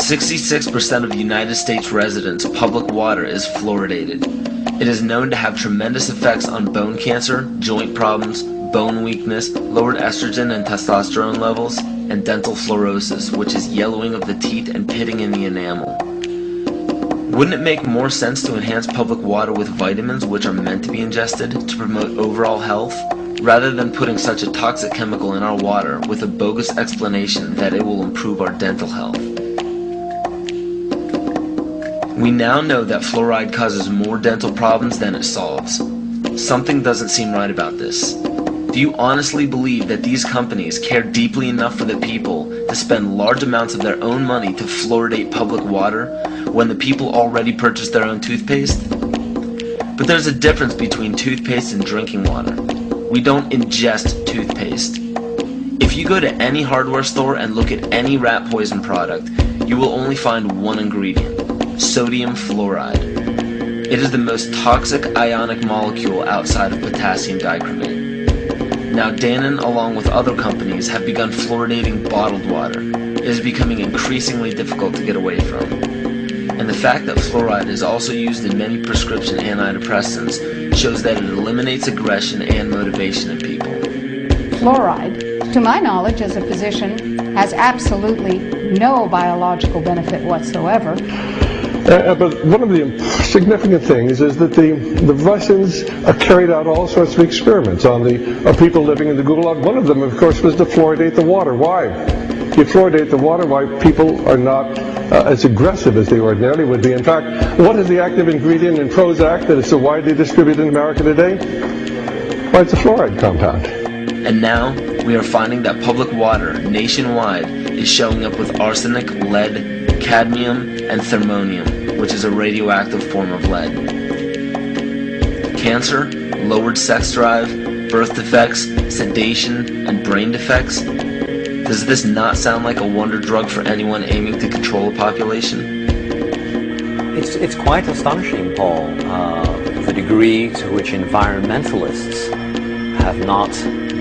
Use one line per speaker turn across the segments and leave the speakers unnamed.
66% of United States residents' public water is fluoridated. It is known to have tremendous effects on bone cancer, joint problems, bone weakness, lowered estrogen and testosterone levels, and dental fluorosis, which is yellowing of the teeth and pitting in the enamel. Wouldn't it make more sense to enhance public water with vitamins which are meant to be ingested to promote overall health, rather than putting such a toxic chemical in our water with a bogus explanation that it will improve our dental health? We now know that fluoride causes more dental problems than it solves. Something doesn't seem right about this. Do you honestly believe that these companies care deeply enough for the people to spend large amounts of their own money to fluoridate public water when the people already purchase their own toothpaste? But there's a difference between toothpaste and drinking water. We don't ingest toothpaste. If you go to any hardware store and look at any rat poison product, you will only find one ingredient: sodium fluoride. It is the most toxic ionic molecule outside of potassium dichromate. Now Dannon, along with other companies, have begun fluoridating bottled water. It is becoming increasingly difficult to get away from. And the fact that fluoride is also used in many prescription antidepressants shows that it eliminates aggression and motivation in people.
Fluoride, to my knowledge as a physician, has absolutely no biological benefit whatsoever.
But one of the significant things is that the Russians carried out all sorts of experiments on people living in the Gulag. One of them, of course, was to fluoridate the water. Why? You fluoridate the water, why people are not as aggressive as they ordinarily would be. In fact, what is the active ingredient in Prozac that is so widely distributed in America today? Why, it's a fluoride compound.
And now, we are finding that public water nationwide is showing up with arsenic, lead, cadmium, and thermonium, which is a radioactive form of lead. Cancer, lowered sex drive, birth defects, sedation, and brain defects. Does this not sound like a wonder drug for anyone aiming to control a population?
It's quite astonishing, Paul, the degree to which environmentalists have not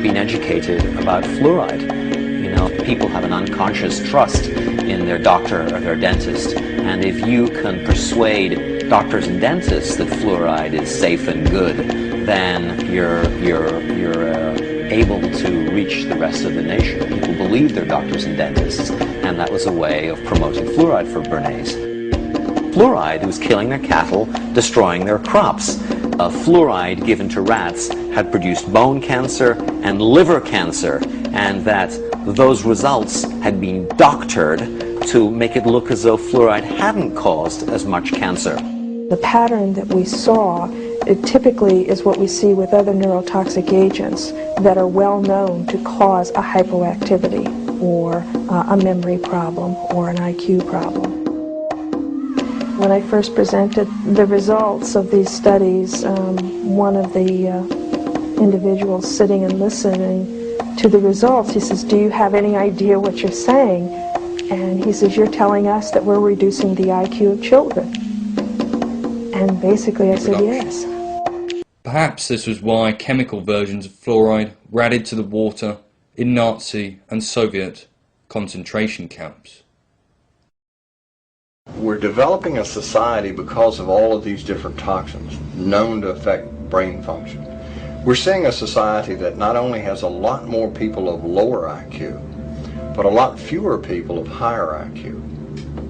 been educated about fluoride. You know, people have an unconscious trust in their doctor or their dentist, and if you can persuade doctors and dentists that fluoride is safe and good, then you're able to reach the rest of the nation. People believe their doctors and dentists, and that was a way of promoting fluoride for Bernays. Fluoride was killing their cattle, destroying their crops. Fluoride given to rats had produced bone cancer and liver cancer, and that those results had been doctored to make it look as though fluoride hadn't caused as much cancer.
The pattern that we saw, it typically is what we see with other neurotoxic agents that are well known to cause a hypoactivity or a memory problem or an IQ problem. When I first presented the results of these studies, one of the individuals sitting and listening to the results, he says, "Do you have any idea what you're saying?" And he says, "You're telling us that we're reducing the IQ of children." And basically I said, yes.
Perhaps this was why chemical versions of fluoride were added to the water in Nazi and Soviet concentration camps.
We're developing a society because of all of these different toxins known to affect brain function. We're seeing a society that not only has a lot more people of lower IQ, but a lot fewer people of higher IQ.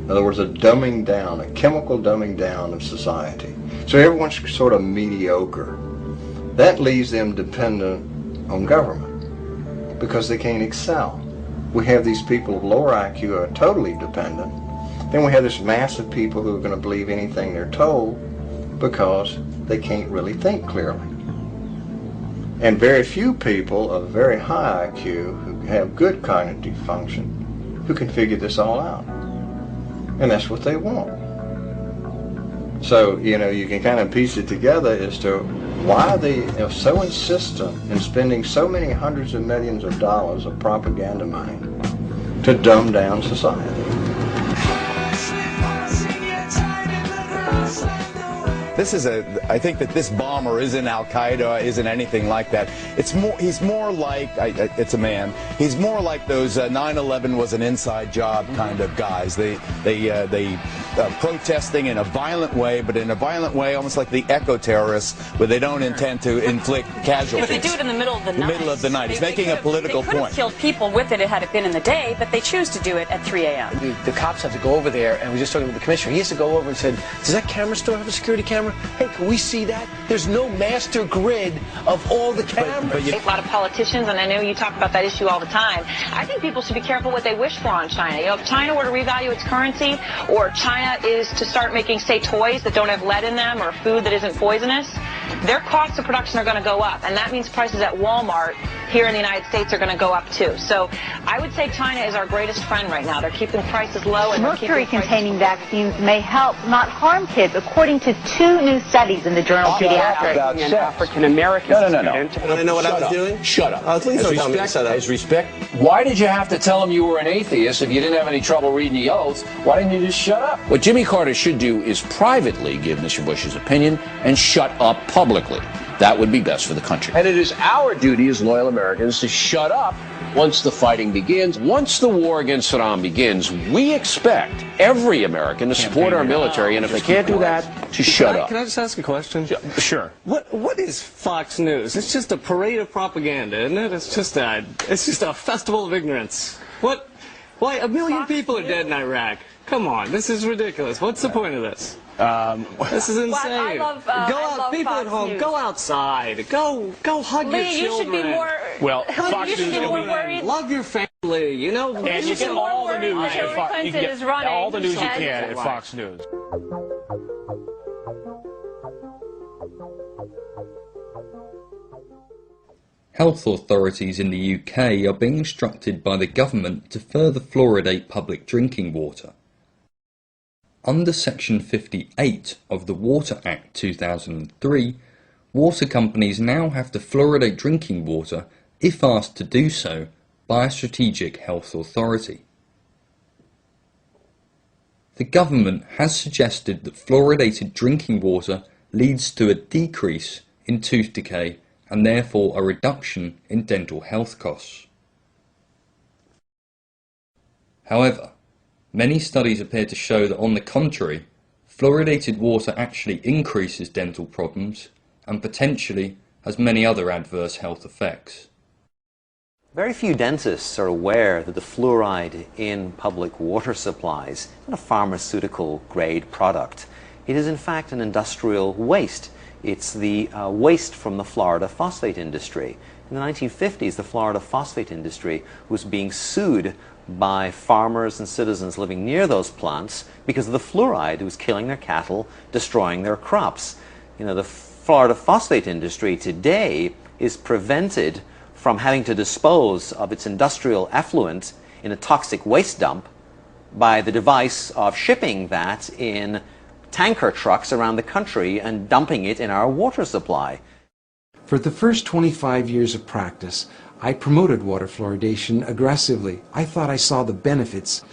In other words, a dumbing down, a chemical dumbing down of society. So everyone's sort of mediocre. That leaves them dependent on government because they can't excel. We have these people of lower IQ who are totally dependent. Then we have this mass of people who are going to believe anything they're told because they can't really think clearly. And very few people of very high IQ who have good cognitive function who can figure this all out. And that's what they want. So, you know, you can kind of piece it together as to why they are so insistent in spending so many hundreds of millions of dollars of propaganda money to dumb down society.
I think that this bomber isn't Al-Qaeda, isn't anything like that. He's more like, it's a man, he's more like those 9/11 was an inside job kind of guys. They protesting in a violent way, but in a violent way almost like the eco-terrorists, where they don't intend to inflict casualties.
If they do it in the middle of the night.
The middle of the night. He's making a political point.
They could have killed people with it had it been in the day, but they choose to do it at 3 a.m.
The cops have to go over there, and we were just talking with the commissioner. He has to go over and said, does that camera store have a security camera? Hey, can we see that? There's no master grid of all the cameras.
A lot of politicians, and I know you talk about that issue all the time, I think people should be careful what they wish for on China. You know, if China were to revalue its currency, or China is to start making, say, toys that don't have lead in them, or food that isn't poisonous, their costs of production are going to go up, and that means prices at Walmart here in the United States are going to go up too. So I would say China is our greatest friend right now. They're keeping prices low. And
mercury-containing vaccines may help, not harm kids, according to 2 new studies in the journal Pediatrics.
About an
African-American
No. Want to know what I was doing? Shut up. Please don't tell me to shut up.
As respect.
Why did you have to tell him you were an atheist if you didn't have any trouble reading the oath? Why didn't you just shut up? What Jimmy Carter should do is privately give Mr. Bush his opinion and shut up publicly. That would be best for the country. And it is our duty as loyal Americans to shut up once the fighting begins. Once the war against Saddam begins, we expect every American to support our military, and if they can't do that, to shut up.
Can I just ask a question?
Sure.
What is Fox News? It's just a parade of propaganda, isn't it? It's just a festival of ignorance. What? Why, 1 million people are dead in Iraq. Come on, this is ridiculous. What's the point of this? This is insane.
Well, I love
people
Fox
at home,
News.
go outside. Go hug your children.
You should be more.
Well,
Fox you should be more worried.
Love your family. You know.
And you get all the news at Fox. You get all the news you can at Fox News.
Health authorities in the UK are being instructed by the government to further fluoridate public drinking water. Under Section 58 of the Water Act 2003, water companies now have to fluoridate drinking water if asked to do so by a strategic health authority. The government has suggested that fluoridated drinking water leads to a decrease in tooth decay and therefore a reduction in dental health costs. However, many studies appear to show that on the contrary, fluoridated water actually increases dental problems and potentially has many other adverse health effects.
Very few dentists are aware that the fluoride in public water supplies is not a pharmaceutical grade product. It is in fact an industrial waste. It's the waste from the Florida phosphate industry. In the 1950s, the Florida phosphate industry was being sued by farmers and citizens living near those plants because of the fluoride. It was killing their cattle, destroying their crops. You know, the Florida phosphate industry today is prevented from having to dispose of its industrial effluent in a toxic waste dump by the device of shipping that in tanker trucks around the country and dumping it in our water supply.
For the first 25 years of practice, I promoted water fluoridation aggressively. I thought I saw the benefits.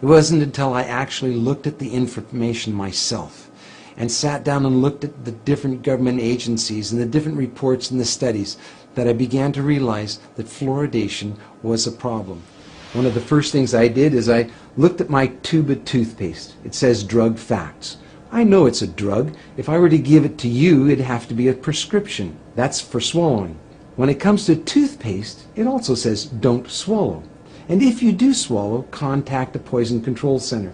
It wasn't until I actually looked at the information myself and sat down and looked at the different government agencies and the different reports and the studies that I began to realize that fluoridation was a problem. One of the first things I did is I looked at my tube of toothpaste. It says drug facts. I know it's a drug. If I were to give it to you, it'd have to be a prescription. That's for swallowing. When it comes to toothpaste, it also says don't swallow. And if you do swallow, contact a poison control center.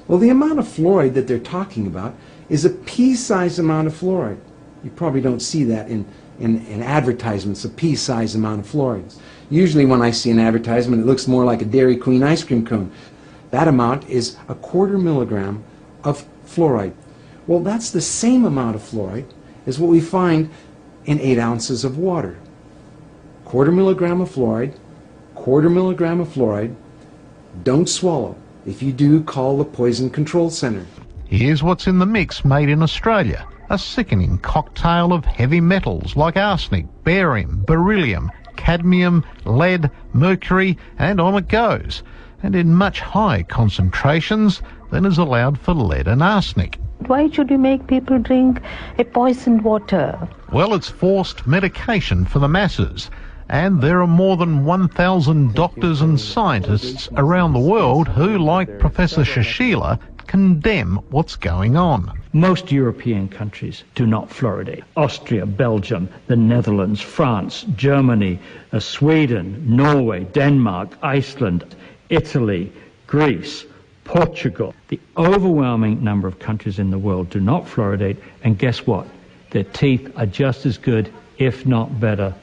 Well, the amount of fluoride that they're talking about is a pea-sized amount of fluoride. You probably don't see that in advertisements, a pea-sized amount of fluoride. Usually when I see an advertisement, it looks more like a Dairy Queen ice cream cone. That amount is 1/4 milligram of fluoride. Well, that's the same amount of fluoride as what we find in 8 ounces of water. 1/4 milligram of fluoride, 1/4 milligram of fluoride. Don't swallow. If you do, call the Poison Control Center.
Here's what's in the mix made in Australia. A sickening cocktail of heavy metals like arsenic, barium, beryllium, cadmium, lead, mercury, and on it goes, and in much higher concentrations than is allowed for lead and arsenic.
Why should you make people drink a poisoned water?
Well, it's forced medication for the masses, and there are more than 1,000 doctors and scientists around the world who, like Professor Shashila, condemn what's going on.
Most European countries do not fluoridate. Austria, Belgium, the Netherlands, France, Germany, Sweden, Norway, Denmark, Iceland, Italy, Greece, Portugal. The overwhelming number of countries in the world do not fluoridate, and guess what? Their teeth are just as good, if not better,